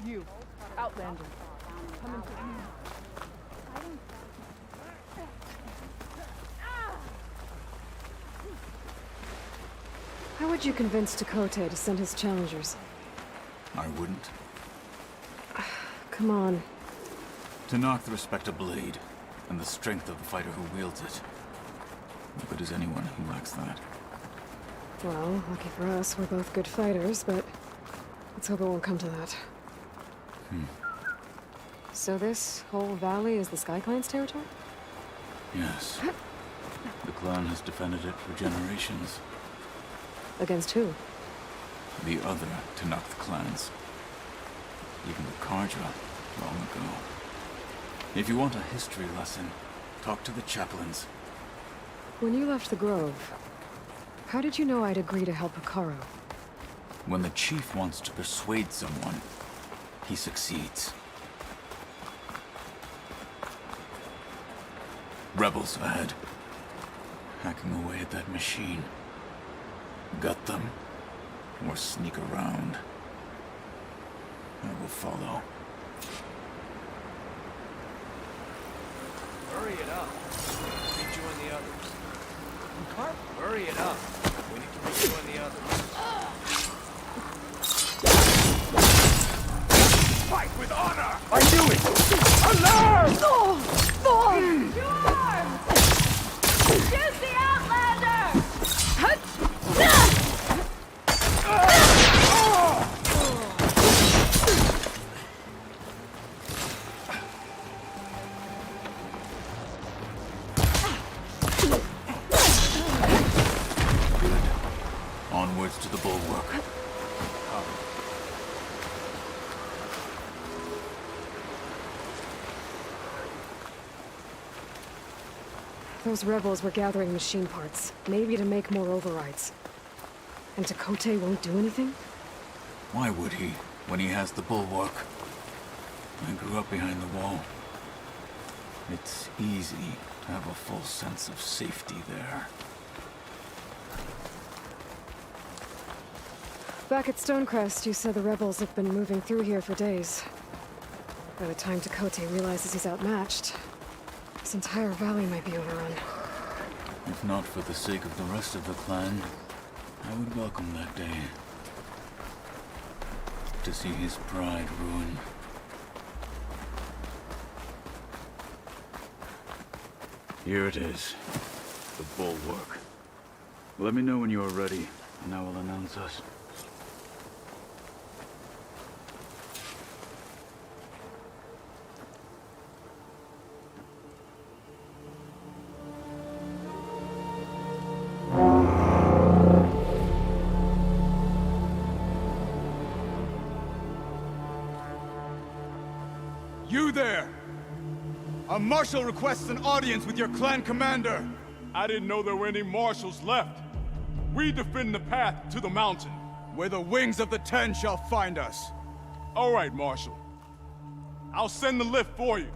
You, Outlander. Come into view. How would you convince Dakota to send his challengers? I wouldn't. Come on. To knock the respect of blade, and the strength of the fighter who wields it. No good is anyone who lacks that. Well, lucky for us, we're both good fighters, but let's hope it won't come to that. So this whole valley is the Sky Clan's territory? Yes. The clan has defended it for generations. Against who? The other Tanakh clans. Even the Karja, long ago. If you want a history lesson, talk to the chaplains. When you left the Grove, how did you know I'd agree to help Hikaru? When the chief wants to persuade someone, he succeeds. Rebels ahead. Hacking away at that machine. Gut them, or sneak around. I will follow. Hurry it up. Meet you and the others. Carp? Hurry it up. We need to meet you and the others. Fight with honor! I knew it! Alarm! Choose the Outlander! Onwards to the bulwark. Those rebels were gathering machine parts, maybe to make more overrides. And Dakota won't do anything? Why would he, when he has the bulwark? I grew up behind the wall. It's easy to have a full sense of safety there. Back at Stonecrest, you said the rebels have been moving through here for days. By the time Dakota realizes he's outmatched, this entire valley might be overrun. If not for the sake of the rest of the clan, I would welcome that day. To see his pride ruined. Here it is. The bulwark. Let me know when you are ready, and I will announce us. You there! A marshal requests an audience with your clan commander! I didn't know there were any marshals left. We defend the path to the mountain. Where the wings of the Ten shall find us. All right, Marshal. I'll send the lift for you.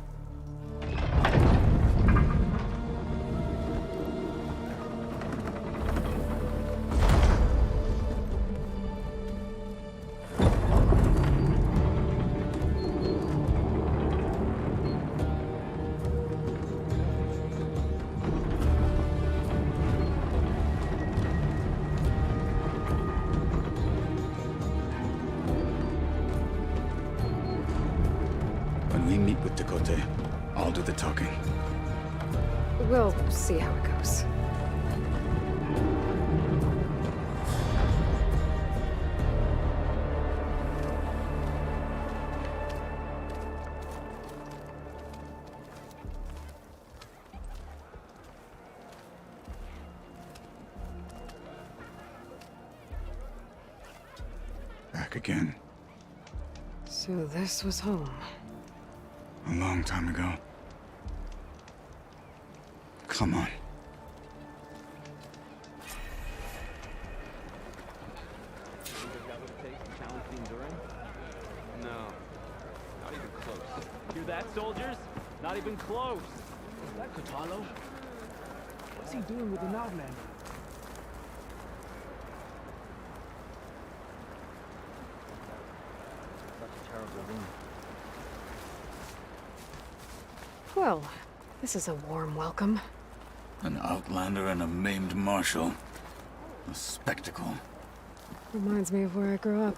When we meet with Dakota, I'll do the talking. We'll see how it goes. Back again. So this was home. A long time ago. Come on. No. Not even close. Hear that, soldiers? Not even close. Is that Kotalo? What's he doing with an Outlander? Such terrible Well, this is a warm welcome. An outlander and a maimed marshal. A spectacle. Reminds me of where I grew up.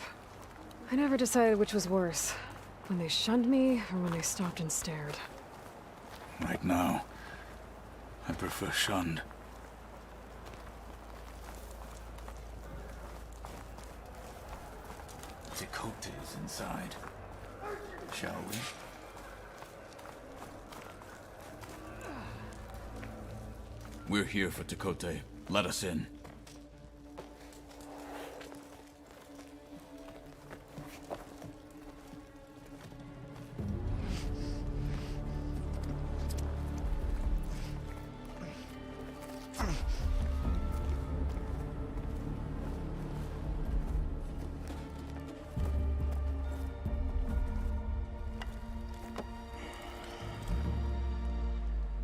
I never decided which was worse. When they shunned me, or when they stopped and stared. Right now, I prefer shunned. Dakota is inside. Shall we? We're here for Dakota. Let us in.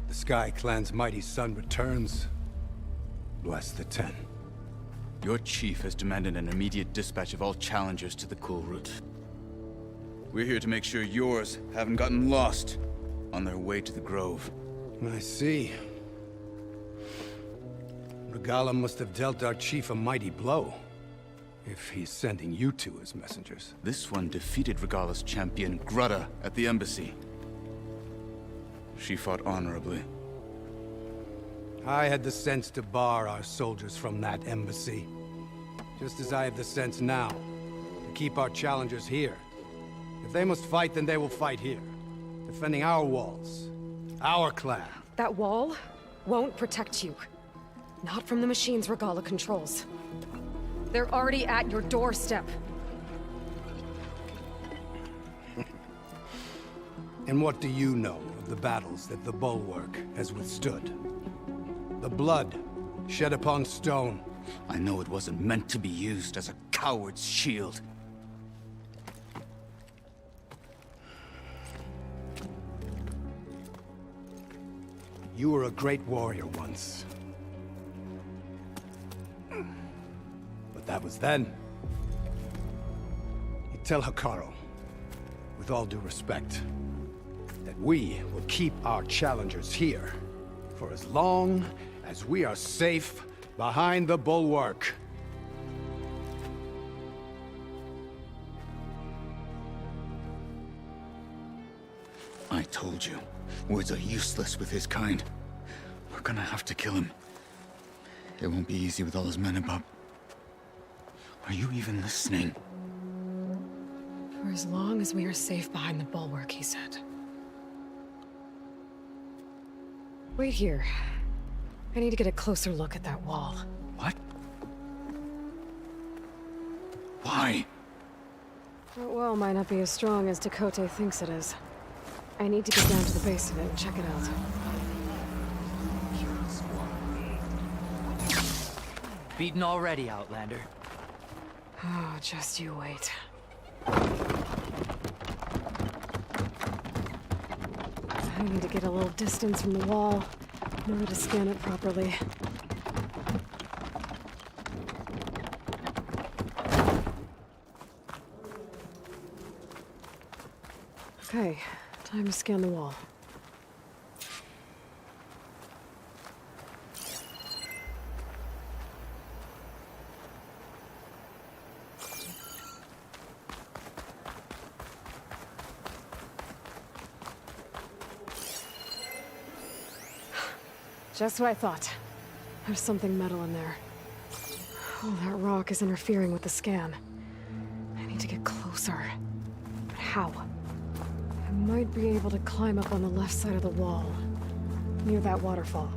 The Sky Clan's mighty son returns. Bless the Ten. Your chief has demanded an immediate dispatch of all challengers to the cool route. We're here to make sure yours haven't gotten lost on their way to the Grove. I see. Regala must have dealt our chief a mighty blow, if he's sending you two as messengers. This one defeated Regala's champion, Grudda, at the embassy. She fought honorably. I had the sense to bar our soldiers from that embassy. Just as I have the sense now, to keep our challengers here. If they must fight, then they will fight here. Defending our walls. Our clan. That wall won't protect you. Not from the machines Regala controls. They're already at your doorstep. And what do you know of the battles that the Bulwark has withstood? The blood shed upon stone. I know it wasn't meant to be used as a coward's shield. You were a great warrior once. But that was then. You tell Hikaru, with all due respect, that we will keep our challengers here for as long as we are safe behind the Bulwark. I told you, words are useless with his kind. We're gonna have to kill him. It won't be easy with all his men about. Are you even listening? For as long as we are safe behind the Bulwark, he said. Wait here. I need to get a closer look at that wall. What? Why? That wall might not be as strong as Dakota thinks it is. I need to get down to the base of it and check it out. Beaten already, Outlander. Oh, just you wait. I need to get a little distance from the wall in order to scan it properly. Okay, time to scan the wall. Just what I thought. There's something metal in there. Oh, that rock is interfering with the scan. I need to get closer. But how? I might be able to climb up on the left side of the wall, near that waterfall.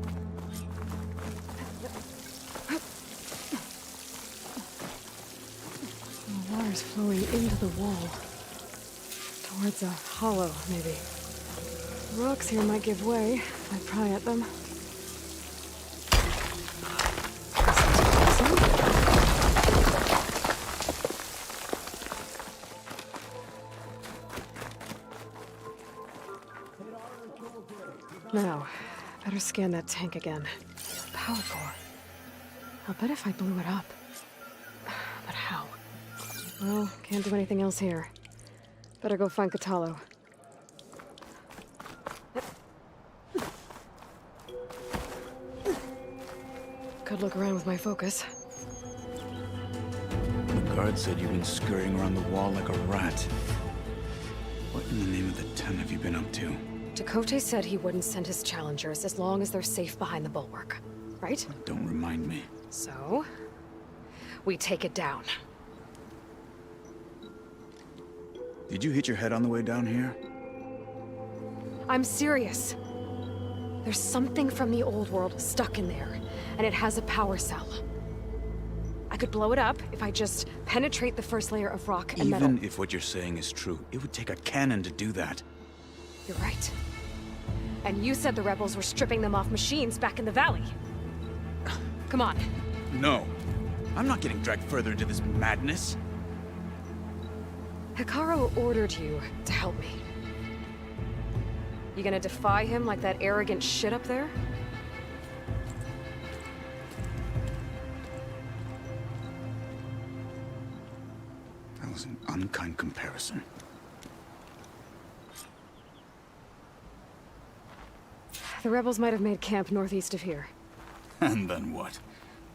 The water's flowing into the wall. Towards a hollow, maybe. Rocks here might give way if I pry at them. Now, better scan that tank again. Power core. I'll bet if I blew it up. But how? Well, can't do anything else here. Better go find Catalo. Could look around with my focus. The guard said you've been scurrying around the wall like a rat. What in the name of the 10 have you been up to? Tekote said he wouldn't send his challengers as long as they're safe behind the bulwark, right? Don't remind me. So, we take it down. Did you hit your head on the way down here? I'm serious. There's something from the old world stuck in there, and it has a power cell. I could blow it up if I just penetrate the first layer of rock and metal. Even if what you're saying is true, it would take a cannon to do that. You're right. And you said the rebels were stripping them off machines back in the valley. Come on. No. I'm not getting dragged further into this madness. Hikaru ordered you to help me. You gonna defy him like that arrogant shit up there? That was an unkind comparison. The rebels might have made camp northeast of here. And then what?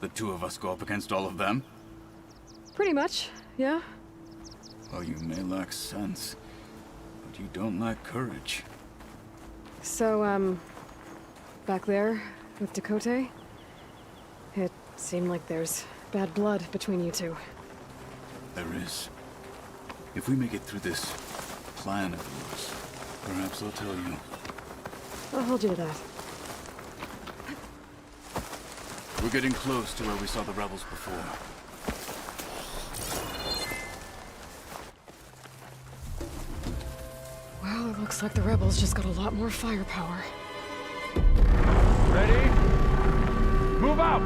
The two of us go up against all of them? Pretty much, yeah. Well, you may lack sense, but you don't lack courage. So, back there with Tekote, it seemed like there's bad blood between you two. There is. If we make it through this plan of yours, perhaps I'll tell you. I'll hold you to that. We're getting close to where we saw the rebels before. Well, it looks like the rebels just got a lot more firepower. Ready? Move out!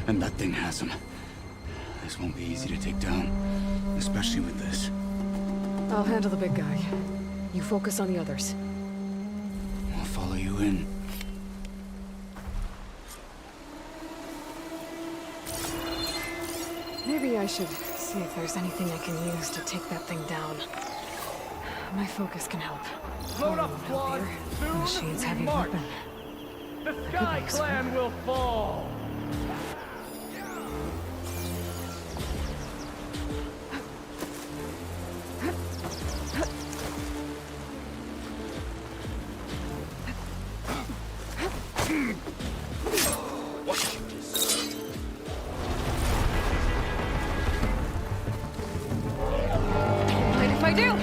And that thing has him. This won't be easy to take down, especially with this. I'll handle the big guy. You focus on the others. I'll follow you in. Maybe I should see if there's anything I can use to take that thing down. My focus can help. Load up, squad! The machine's heavy March. weapon. The Sky Clan will fall! And if I do?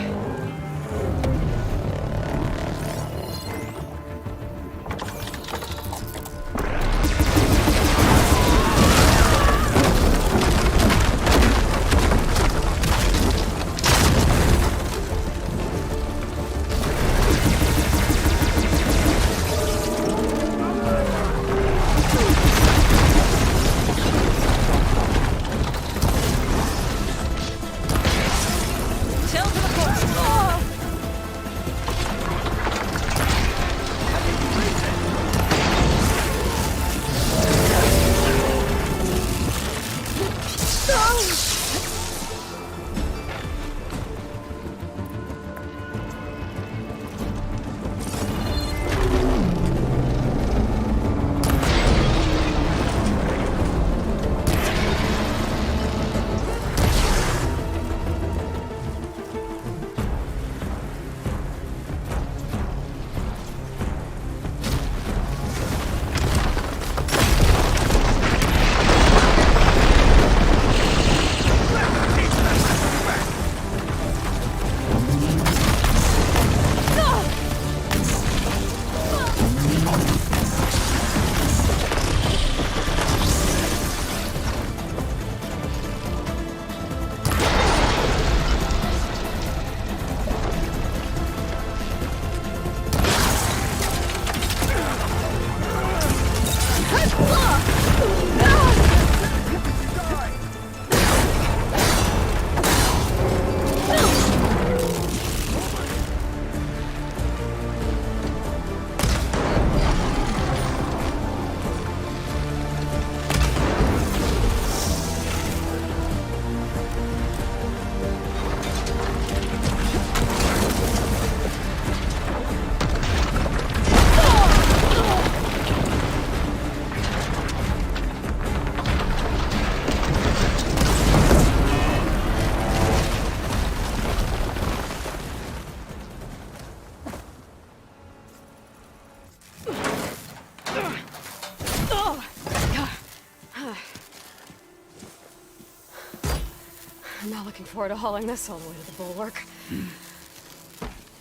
I'm not looking forward to hauling this all the way to the bulwark.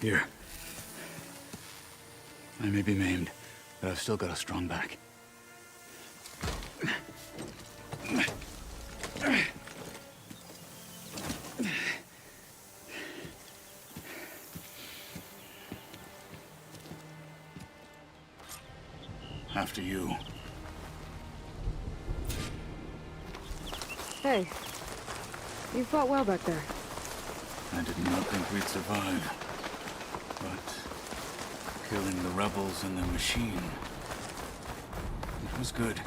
Here. I may be maimed, but I've still got a strong back. After you. Hey, you fought well back there. I did not think we'd survive. But killing the rebels and the machine, it was good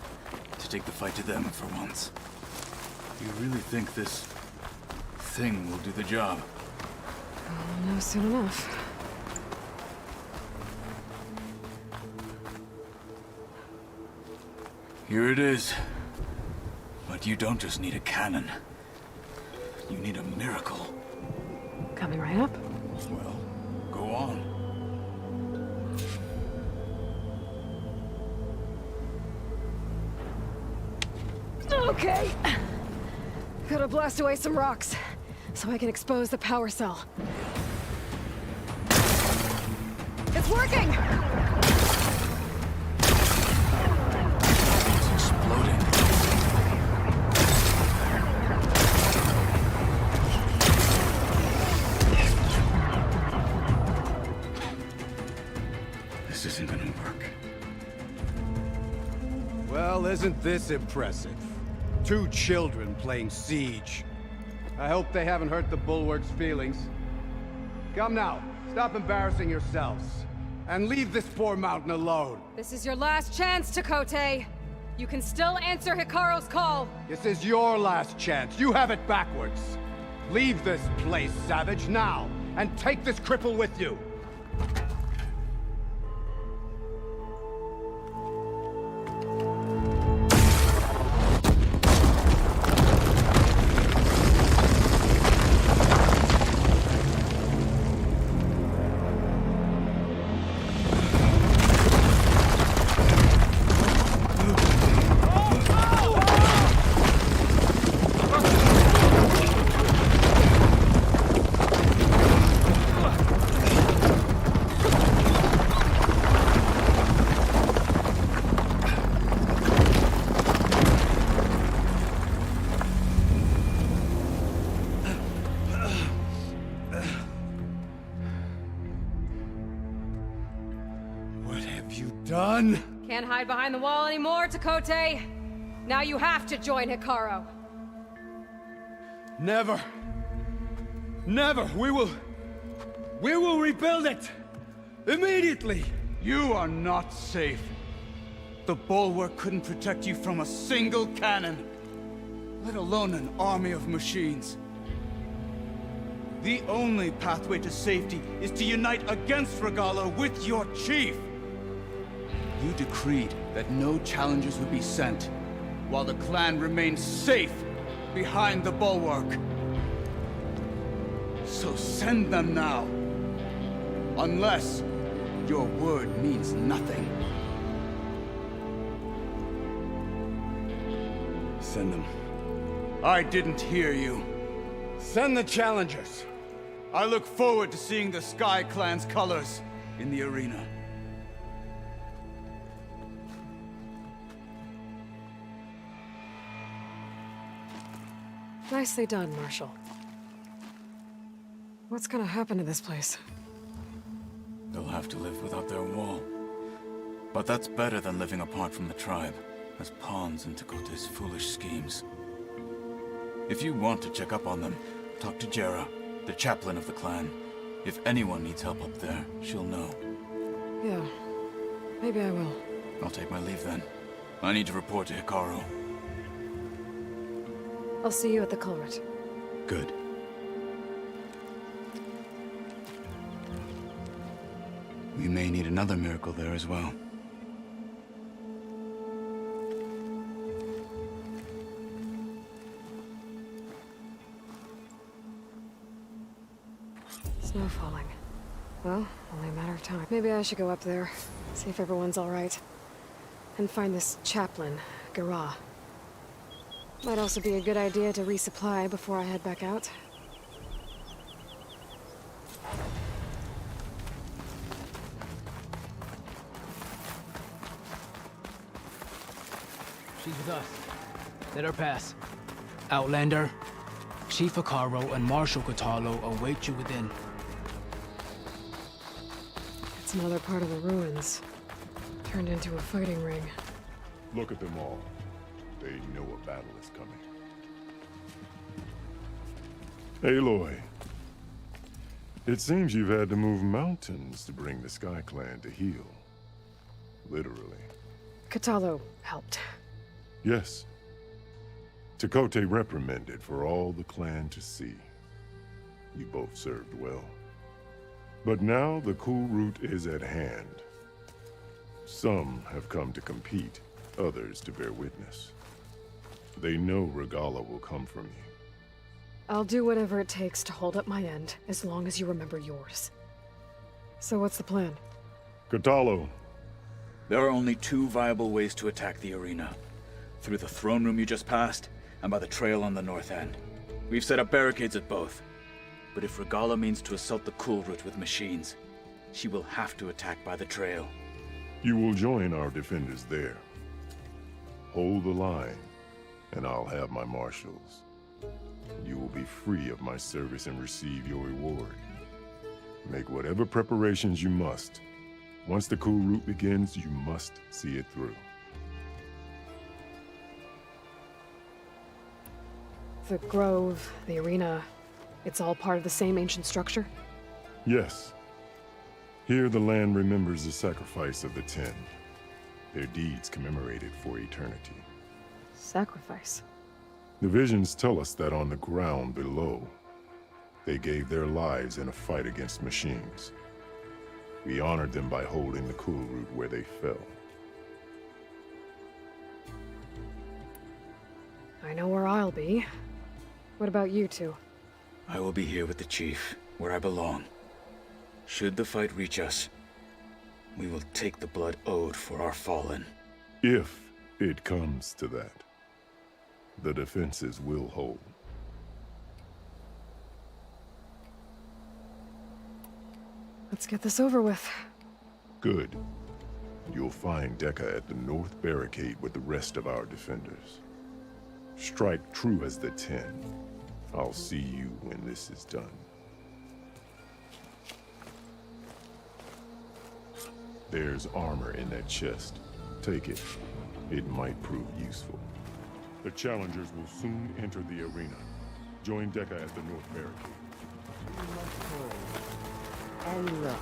to take the fight to them for once. You really think this thing will do the job? I'll know soon enough. Here it is. But you don't just need a cannon. You need a miracle. Coming right up. Well, go on. Okay. Gotta blast away some rocks, so I can expose the power cell. It's working! It's exploding. This isn't gonna work. Well, isn't this impressive? 2 children playing siege. I hope they haven't hurt the bulwark's feelings. Come now, stop embarrassing yourselves. And leave this poor mountain alone. This is your last chance, Tekote. You can still answer Hikaru's call. This is your last chance. You have it backwards. Leave this place, Savage, now. And take this cripple with you. Done? Can't hide behind the wall anymore, Tekote. Now you have to join Hikaru. Never. Never. We will rebuild it. Immediately. You are not safe. The bulwark couldn't protect you from a single cannon, let alone an army of machines. The only pathway to safety is to unite against Regalo with your chief. You decreed that no challengers would be sent, while the clan remained safe behind the bulwark. So send them now. Unless your word means nothing. Send them. I didn't hear you. Send the challengers. I look forward to seeing the Sky Clan's colors in the arena. Nicely done, Marshal. What's gonna happen to this place? They'll have to live without their wall. But that's better than living apart from the tribe, as pawns in Tekote's foolish schemes. If you want to check up on them, talk to Jera, the chaplain of the clan. If anyone needs help up there, she'll know. Yeah, maybe I will. I'll take my leave then. I need to report to Hikaru. I'll see you at the culvert. Good. We may need another miracle there as well. Snow falling. Well, only a matter of time. Maybe I should go up there, see if everyone's all right. And find this chaplain, Gara. Might also be a good idea to resupply before I head back out. She's with us. Let her pass. Outlander, Chief Acaro and Marshal Catalo await you within. It's another part of the ruins. Turned into a fighting ring. Look at them all. They know a battle is coming. Aloy, it seems you've had to move mountains to bring the Sky Clan to heel. Literally. Catalo helped. Yes. Tekote reprimanded for all the clan to see. You both served well. But now the cool route is at hand. Some have come to compete, others to bear witness. They know Regala will come from you. I'll do whatever it takes to hold up my end, as long as you remember yours. So what's the plan? Catalo. There are only two viable ways to attack the arena. Through the throne room you just passed, and by the trail on the north end. We've set up barricades at both. But if Regala means to assault the cool route with machines, she will have to attack by the trail. You will join our defenders there. Hold the line, and I'll have my marshals. You will be free of my service and receive your reward. Make whatever preparations you must. Once the cool route begins, you must see it through. The grove, the arena, it's all part of the same ancient structure? Yes. Here the land remembers the sacrifice of the 10. Their deeds commemorated for eternity. Sacrifice? The visions tell us that on the ground below, they gave their lives in a fight against machines. We honored them by holding the cool route where they fell. I know where I'll be. What about you two? I will be here with the chief, where I belong. Should the fight reach us, we will take the blood owed for our fallen. If it comes to that, the defenses will hold. Let's get this over with. Good. You'll find Dekka at the north barricade with the rest of our defenders. Strike true as the 10. I'll see you when this is done. There's armor in that chest. Take it. It might prove useful. The challengers will soon enter the arena. Join Dekka at the north barricade. And look,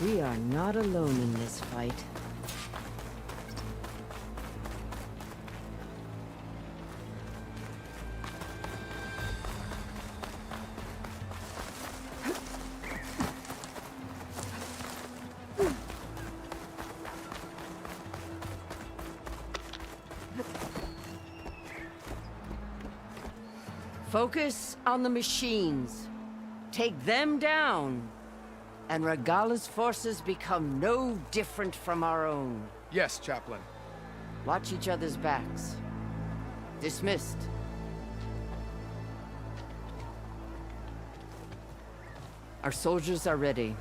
we are not alone in this fight. Focus on the machines. Take them down, and Regala's forces become no different from our own. Yes, Chaplain. Watch each other's backs. Dismissed. Our soldiers are ready.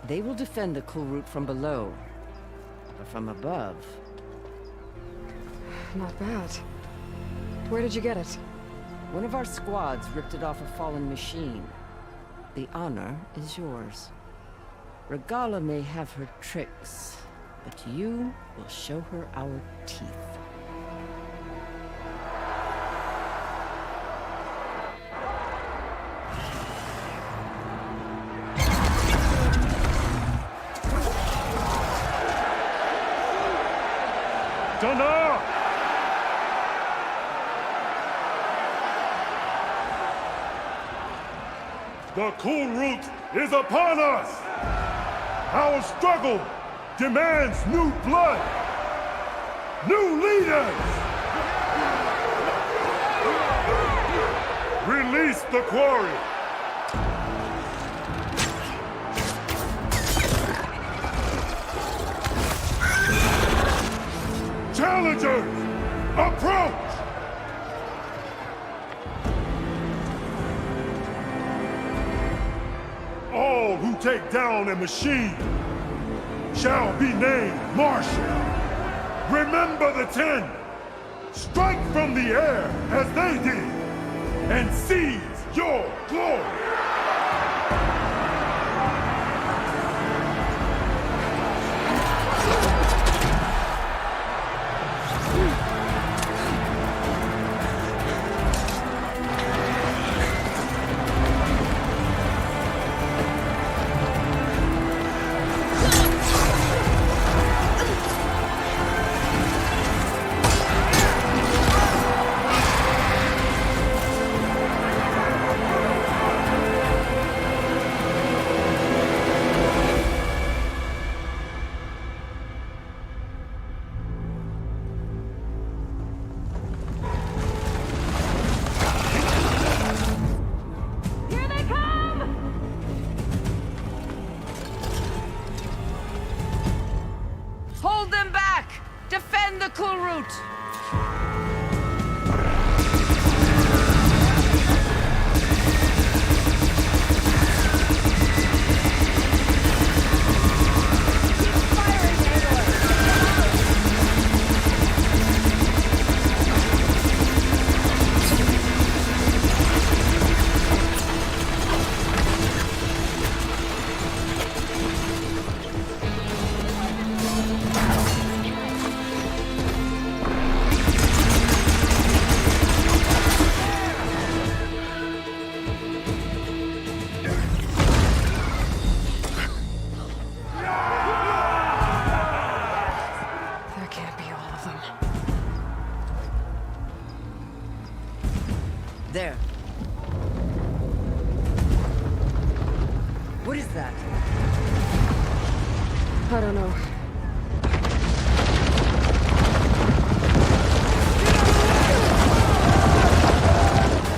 They will defend the cool route from below. But from above... Not bad. Where did you get it? One of our squads ripped it off a fallen machine. The honor is yours. Regala may have her tricks, but you will show her our teeth. Dana! The cool route is upon us! Our struggle demands new blood! New leaders! Release the quarry! Challengers, approach! All who take down a machine shall be named marshal. Remember the 10. Strike from the air as they did, and seize your glory. There. What is that? I don't know.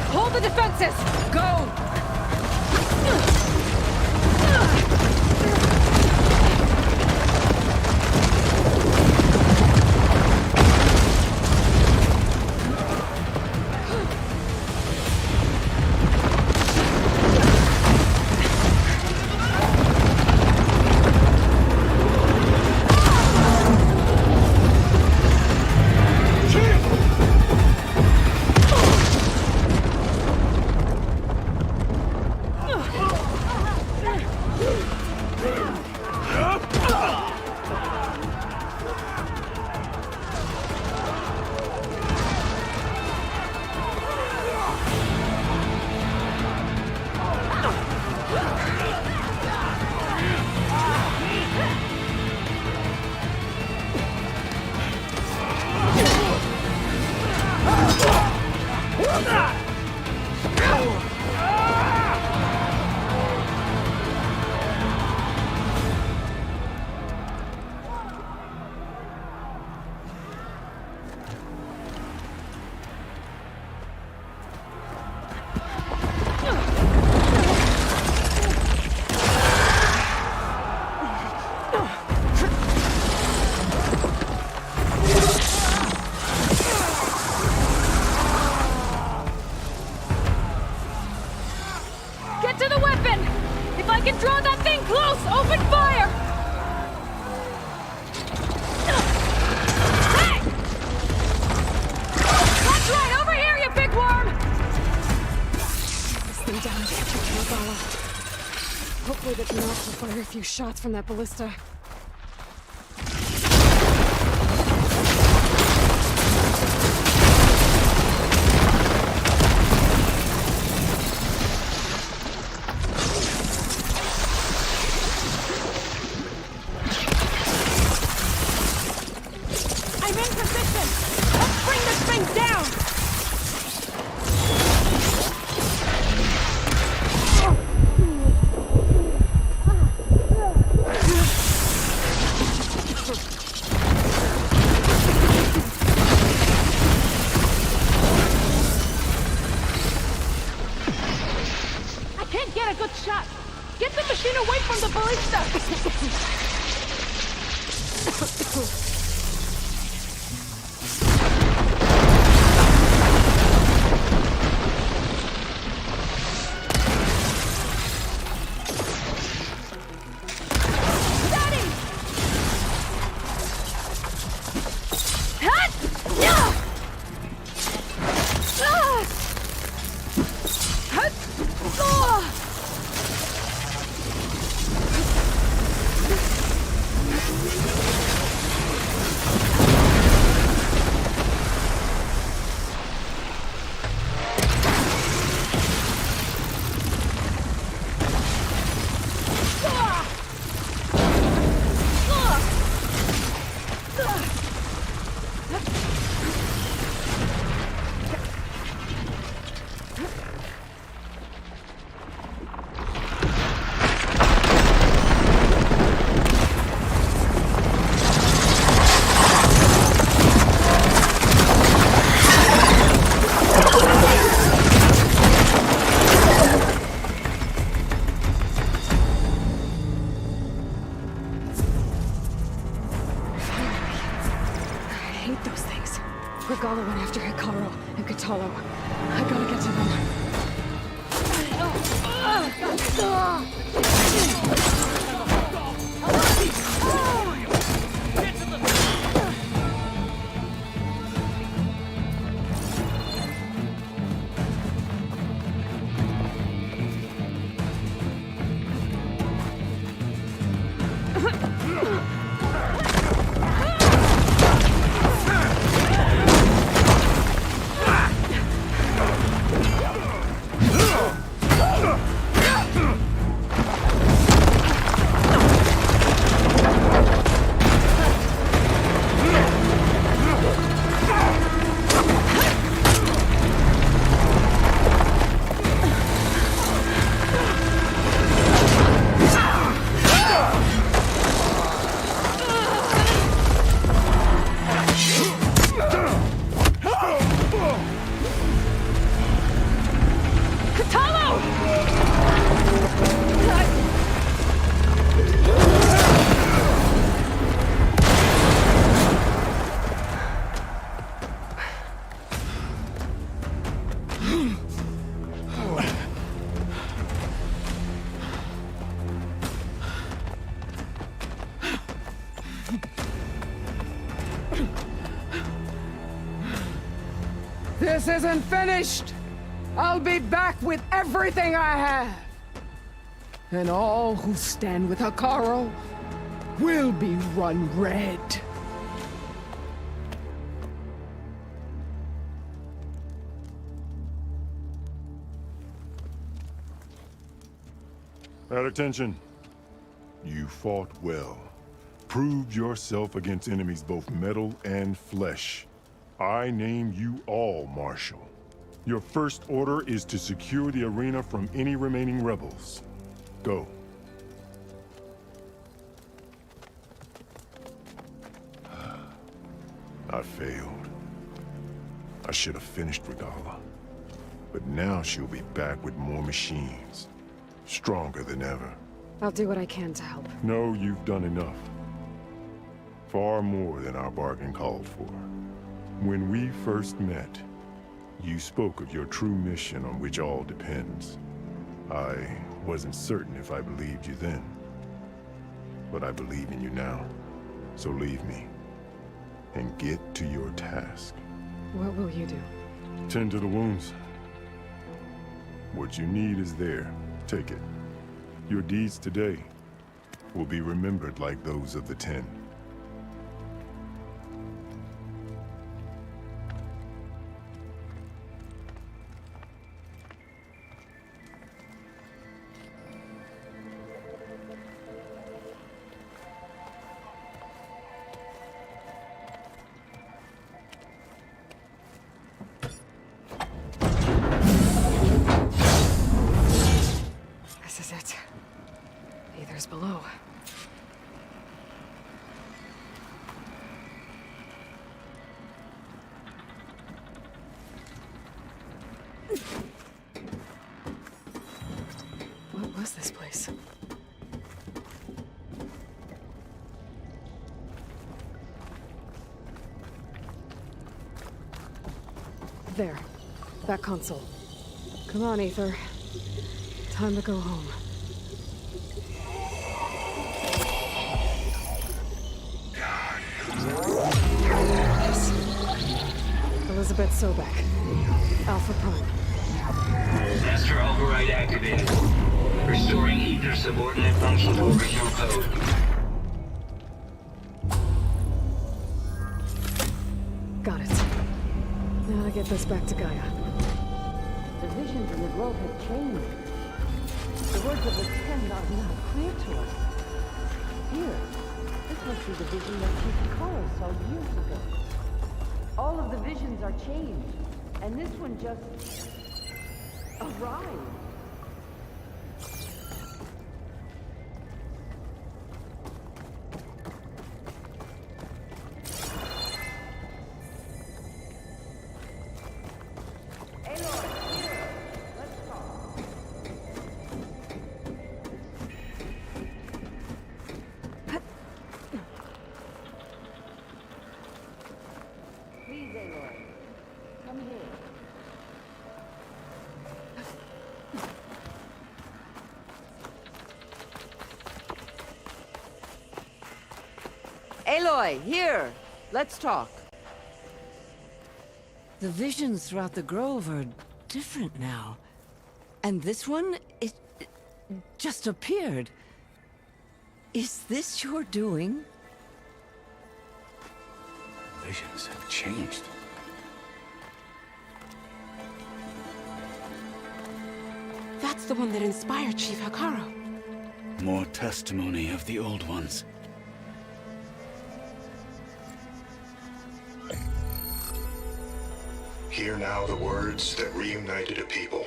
Hold the defenses! Go! Few shots from that ballista. I'm in position! Let's bring this thing down! Get the machine away from the ballista! This isn't finished! I'll be back with everything I have! And all who stand with Hekarro will be run red. At attention. You fought well. Proved yourself against enemies both metal and flesh. I name you all Marshal. Your first order is to secure the arena from any remaining rebels. Go. I failed. I should have finished Regala. But now she'll be back with more machines. Stronger than ever. I'll do what I can to help. No, you've done enough. Far more than our bargain called for. When we first met, you spoke of your true mission on which all depends. I wasn't certain if I believed you then. But I believe in you now. So leave me. And get to your task. What will you do? Tend to the wounds. What you need is there. Take it. Your deeds today will be remembered like those of the 10. Below. What was this place? There. That console. Come on, Aether. Time to go home. Elizabeth Sobek. Alpha Prime. Master override deactivated. Restoring ether subordinate function to original code. Got it. Now to get this back to Gaia. The visions in the grove have changed. The words of the Ten are now clear to us. Here, this must be the vision that Chief Kara saw years ago. All of the visions are changed, and this one just arrived. Aloy, here! Let's talk. The visions throughout the grove are different now. And this one, it just appeared. Is this your doing? Visions have changed. That's the one that inspired Chief Hakaro. More testimony of the old ones. Hear now the words that reunited a people.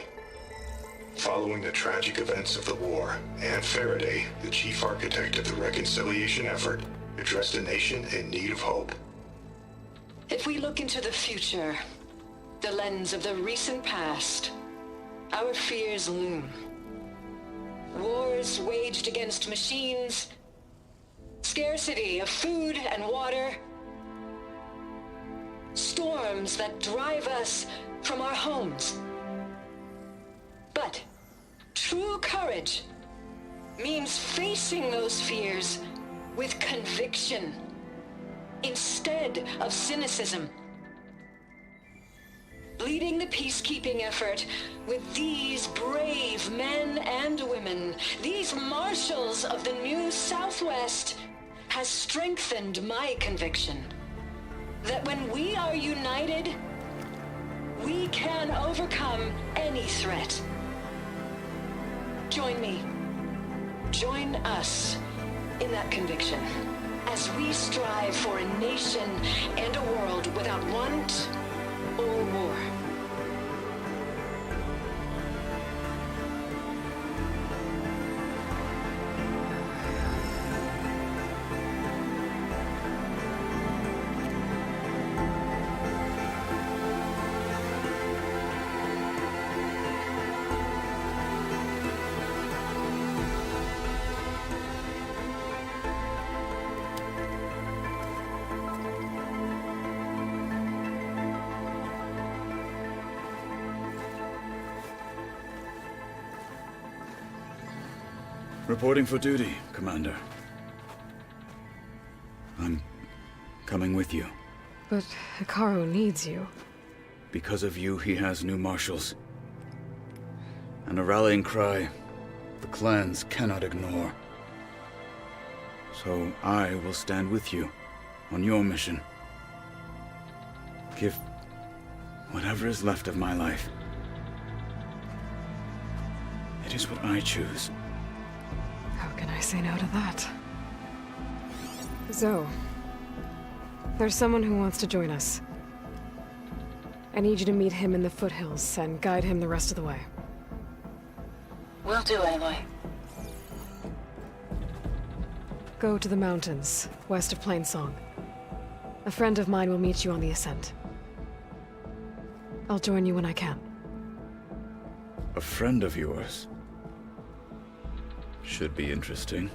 Following the tragic events of the war, Anne Faraday, the chief architect of the reconciliation effort, addressed a nation in need of hope. If we look into the future, the lens of the recent past, our fears loom. Wars waged against machines, scarcity of food and water, storms that drive us from our homes. But true courage means facing those fears with conviction instead of cynicism. Leading the peacekeeping effort with these brave men and women, these marshals of the new Southwest, has strengthened my conviction that when we are united, we can overcome any threat. Join me. Join us in that conviction as we strive for a nation and a world without want or war. Reporting for duty, Commander. I'm coming with you. But Hikaru needs you. Because of you, he has new marshals. And a rallying cry the clans cannot ignore. So I will stand with you on your mission. Give whatever is left of my life. It is what I choose. How can I say no to that? Zoe, there's someone who wants to join us. I need you to meet him in the foothills and guide him the rest of the way. Will do, Aloy. Go to the mountains, west of Plainsong. A friend of mine will meet you on the ascent. I'll join you when I can. A friend of yours? Should be interesting.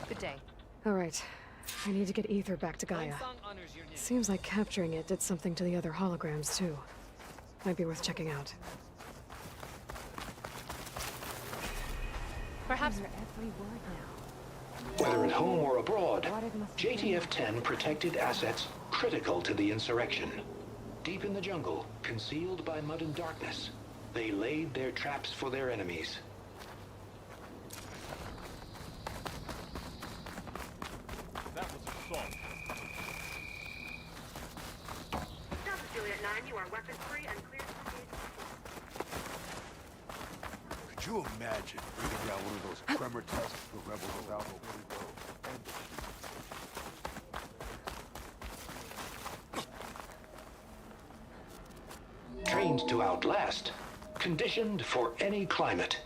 Good day. All right. I need to get Ether back to Gaia. Seems like capturing it did something to the other holograms, too. Might be worth checking out. Perhaps every word now. Whether at home or abroad, JTF-10 protected assets critical to the insurrection. Deep in the jungle, concealed by mud and darkness, they laid their traps for their enemies. That was assault. Delta Juliet 9, you are weapons-free and cleared to engage. Could you imagine bringing down one of those tremor tests for rebels without a window? Trained to outlast, conditioned for any climate.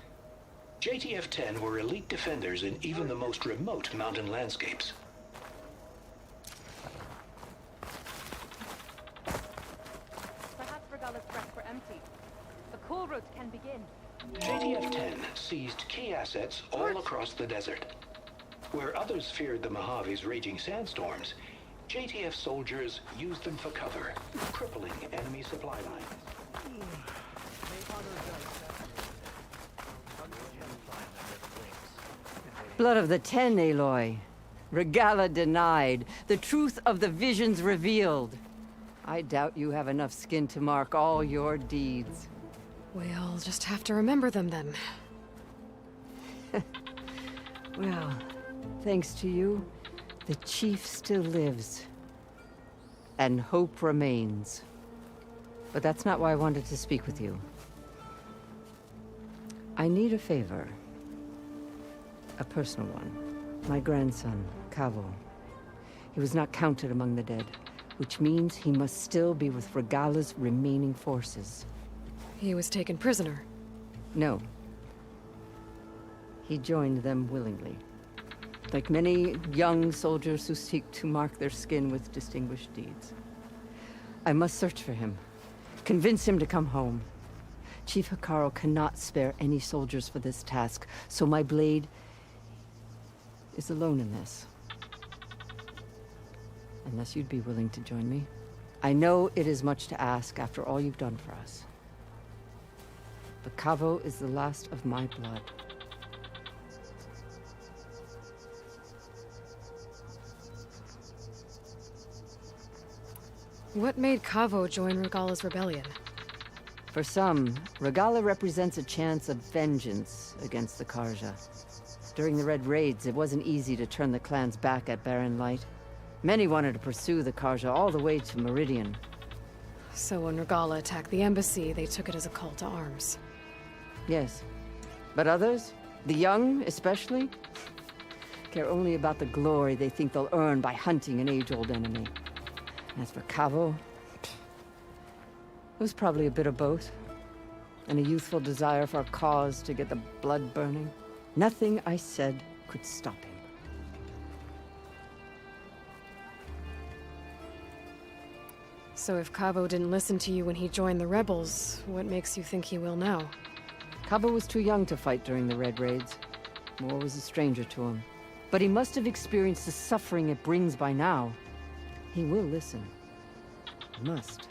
JTF-10 were elite defenders in even the most remote mountain landscapes. Perhaps Regala's threats were empty. The cool route can begin. JTF-10 seized key assets all across the desert. Where others feared the Mojave's raging sandstorms, JTF soldiers used them for cover, crippling enemy supply lines. Blood of the Ten, Aloy. Regala denied. The truth of the visions revealed. I doubt you have enough skin to mark all your deeds. We'll just have to remember them then. Well, thanks to you, the Chief still lives. And hope remains. But that's not why I wanted to speak with you. I need a favor. A personal one. My grandson, Cavo. He was not counted among the dead, which means he must still be with Regala's remaining forces. He was taken prisoner? No. He joined them willingly. Like many young soldiers who seek to mark their skin with distinguished deeds. I must search for him. Convince him to come home. Chief Hekarro cannot spare any soldiers for this task, so my blade is alone in this. Unless you'd be willing to join me. I know it is much to ask after all you've done for us. But Cavo is the last of my blood. What made Cavo join Regala's rebellion? For some, Regala represents a chance of vengeance against the Karja. During the Red Raids, it wasn't easy to turn the clan's back at Barren Light. Many wanted to pursue the Karja all the way to Meridian. So when Regala attacked the embassy, they took it as a call to arms. Yes. But others, the young especially, care only about the glory they think they'll earn by hunting an age-old enemy. As for Cavo, it was probably a bit of both. And a youthful desire for a cause to get the blood burning. Nothing I said could stop him. So if Cavo didn't listen to you when he joined the rebels, what makes you think he will now? Cavo was too young to fight during the Red Raids. War was a stranger to him. But he must have experienced the suffering it brings by now. He will listen. He must.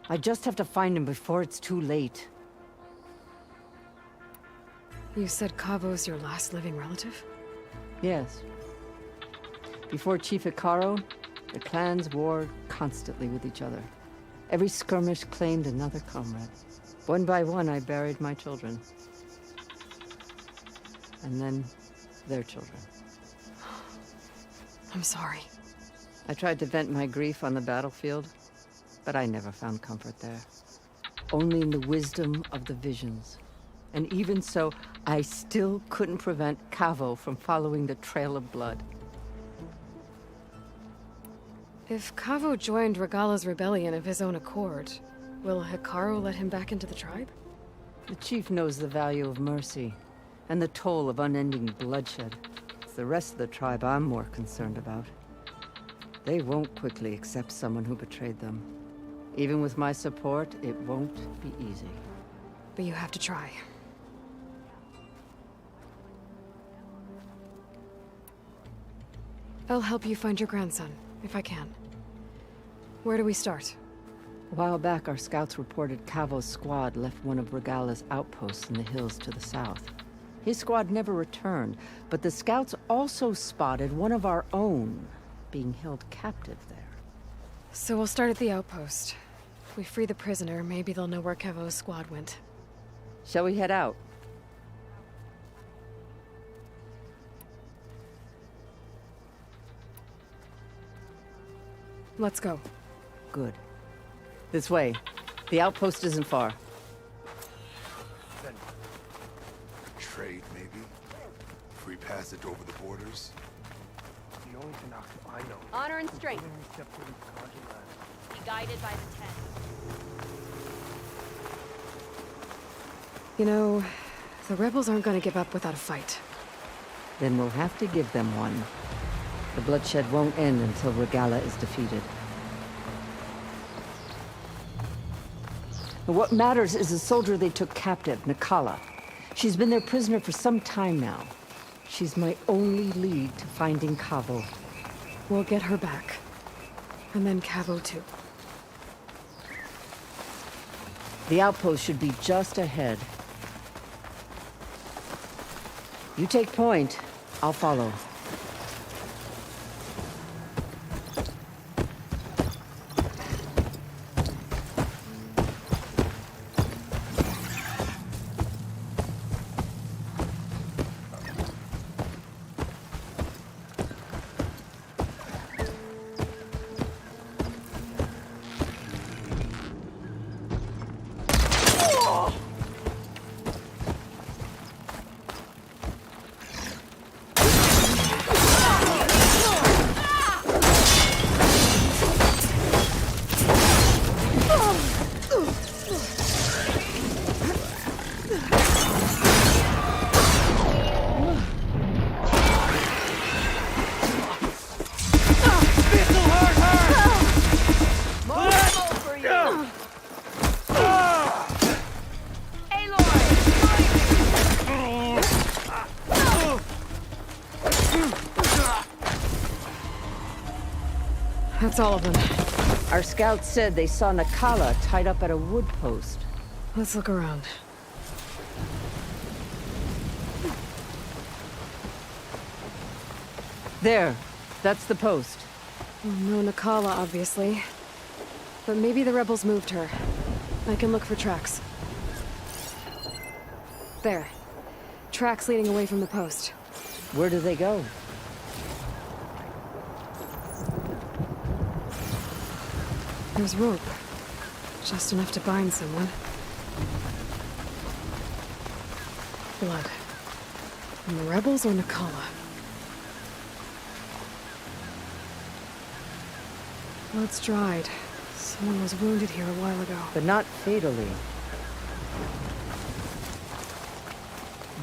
I just have to find him before it's too late. You said Cavo's your last living relative? Yes. Before Chief Hekarro, the clans warred constantly with each other. Every skirmish claimed another comrade. One by one, I buried my children. And then, their children. I'm sorry. I tried to vent my grief on the battlefield, but I never found comfort there. Only in the wisdom of the visions. And even so, I still couldn't prevent Cavo from following the trail of blood. If Cavo joined Regala's rebellion of his own accord, will Hekarro let him back into the tribe? The chief knows the value of mercy, and the toll of unending bloodshed. It's the rest of the tribe I'm more concerned about. They won't quickly accept someone who betrayed them. Even with my support, it won't be easy. But you have to try. I'll help you find your grandson, if I can. Where do we start? A while back, our scouts reported Cavo's squad left one of Regala's outposts in the hills to the south. His squad never returned, but the scouts also spotted one of our own being held captive there. So we'll start at the outpost. If we free the prisoner, maybe they'll know where Kevo's squad went. Shall we head out? Let's go. Good. This way. The outpost isn't far. Then trade, maybe? If we pass it over the borders? The only Tenaktu I know. Honor and strength. Be guided by the ten. You know, the rebels aren't gonna give up without a fight. Then we'll have to give them one. The bloodshed won't end until Regala is defeated. What matters is the soldier they took captive, Nakala. She's been their prisoner for some time now. She's my only lead to finding Kavo. We'll get her back. And then Kavo too. The outpost should be just ahead. You take point, I'll follow. That's all of them. Our scouts said they saw Nakala tied up at a wood post. Let's look around. There. That's the post. Well, no Nakala, obviously. But maybe the rebels moved her. I can look for tracks. There. Tracks leading away from the post. Where do they go? There's rope. Just enough to bind someone. Blood. From the rebels or Nakala? Blood's dried. Someone was wounded here a while ago. But not fatally.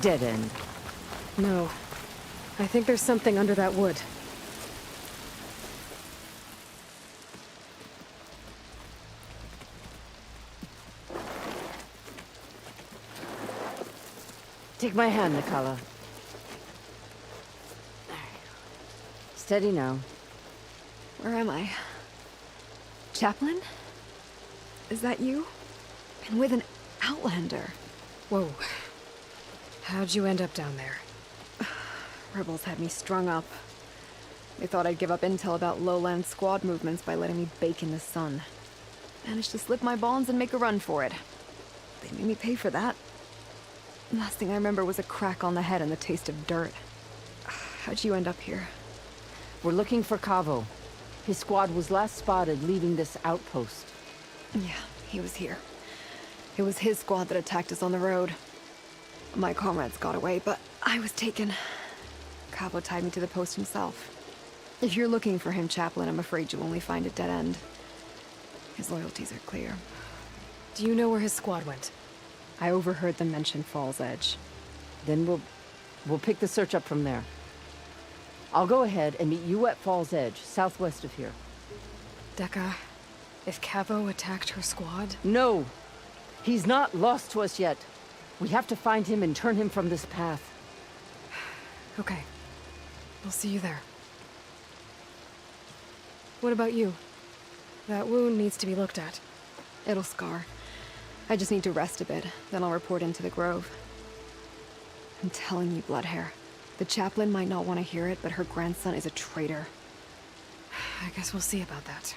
Dead end. No. I think there's something under that wood. Take my hand, Nakala. Steady now. Where am I? Chaplain? Is that you? And with an Outlander. Whoa. How'd you end up down there? Rebels had me strung up. They thought I'd give up intel about lowland squad movements by letting me bake in the sun. Managed to slip my bonds and make a run for it. They made me pay for that. Last thing I remember was a crack on the head and the taste of dirt. How'd you end up here? We're looking for Kavo. His squad was last spotted leaving this outpost. Yeah, he was here. It was his squad that attacked us on the road. My comrades got away, but I was taken. Kavo tied me to the post himself. If you're looking for him, Chaplain, I'm afraid you'll only find a dead end. His loyalties are clear. Do you know where his squad went? I overheard them mention Fall's Edge. Then we'll pick the search up from there. I'll go ahead and meet you at Fall's Edge, southwest of here. Dekka, if Kavo attacked her squad? No! He's not lost to us yet. We have to find him and turn him from this path. Okay. We'll see you there. What about you? That wound needs to be looked at. It'll scar. I just need to rest a bit, then I'll report into the Grove. I'm telling you, Bloodhair. The chaplain might not want to hear it, but her grandson is a traitor. I guess we'll see about that.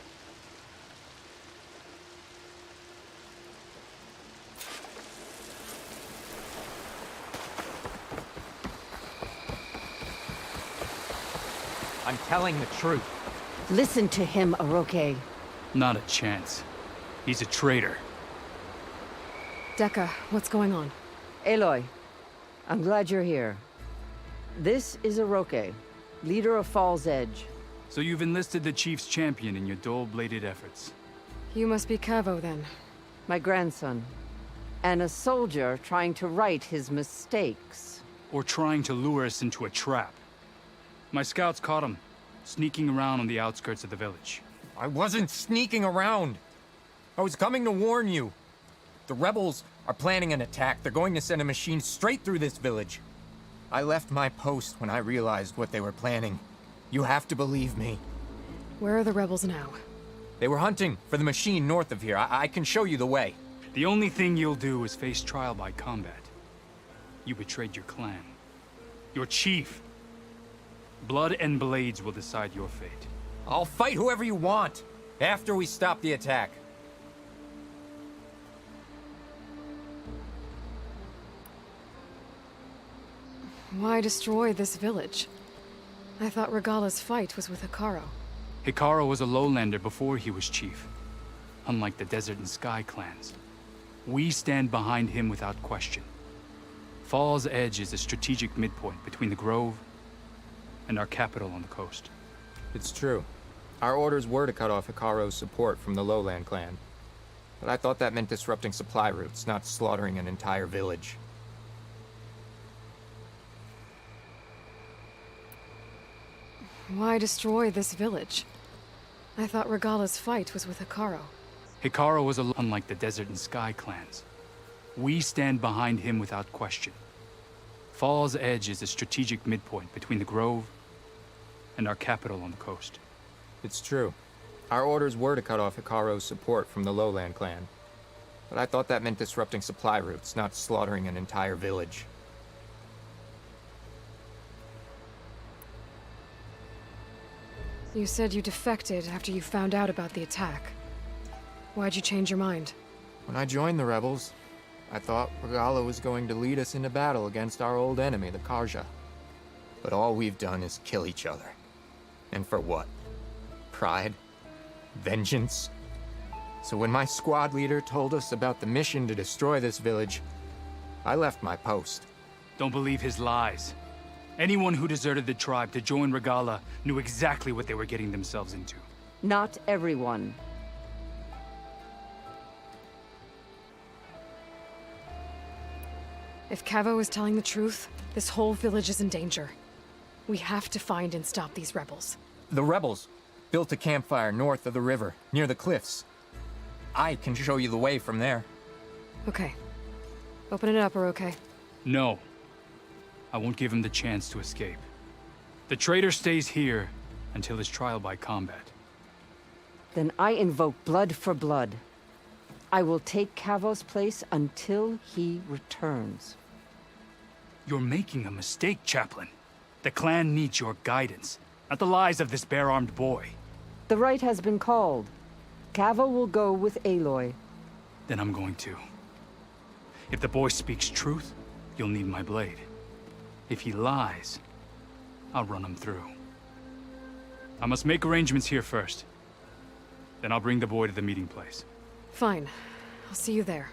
I'm telling the truth. Listen to him, Aroke. Not a chance. He's a traitor. Dekka, what's going on? Aloy, I'm glad you're here. This is Aroke, leader of Fall's Edge. So you've enlisted the Chief's champion in your dull-bladed efforts. You must be Cavo, then. My grandson. And a soldier trying to right his mistakes. Or trying to lure us into a trap. My scouts caught him, sneaking around on the outskirts of the village. I wasn't sneaking around. I was coming to warn you. The rebels are planning an attack. They're going to send a machine straight through this village. I left my post when I realized what they were planning. You have to believe me. Where are the rebels now? They were hunting for the machine north of here. I can show you the way. The only thing you'll do is face trial by combat. You betrayed your clan. Your chief. Blood and blades will decide your fate. I'll fight whoever you want, after we stop the attack. Why destroy this village? I thought Regala's fight was with Hekarro. Hekarro was a lowlander before he was chief. Unlike the Desert and Sky clans. We stand behind him without question. Fall's Edge is a strategic midpoint between the Grove and our capital on the coast. It's true. Our orders were to cut off Hekarro's support from the Lowland clan. But I thought that meant disrupting supply routes, not slaughtering an entire village. Why destroy this village? I thought Regala's fight was with Hekarro. Hekarro was unlike the Desert and Sky clans. We stand behind him without question. Fall's Edge is a strategic midpoint between the Grove and our capital on the coast. It's true. Our orders were to cut off Hekarro's support from the Lowland clan. But I thought that meant disrupting supply routes, not slaughtering an entire village. You said you defected after you found out about the attack. Why'd you change your mind? When I joined the rebels, I thought Regala was going to lead us into battle against our old enemy, the Karja. But all we've done is kill each other. And for what? Pride? Vengeance? So when my squad leader told us about the mission to destroy this village, I left my post. Don't believe his lies. Anyone who deserted the tribe to join Regala knew exactly what they were getting themselves into. Not everyone. If Cavo is telling the truth, this whole village is in danger. We have to find and stop these rebels. The rebels built a campfire north of the river, near the cliffs. I can show you the way from there. Okay. Open it up, Aroke. No. I won't give him the chance to escape. The traitor stays here until his trial by combat. Then I invoke blood for blood. I will take Cavo's place until he returns. You're making a mistake, Chaplain. The clan needs your guidance, not the lies of this bare-armed boy. The right has been called. Cavo will go with Aloy. Then I'm going to. If the boy speaks truth, you'll need my blade. If he lies, I'll run him through. I must make arrangements here first. Then I'll bring the boy to the meeting place. Fine. I'll see you there.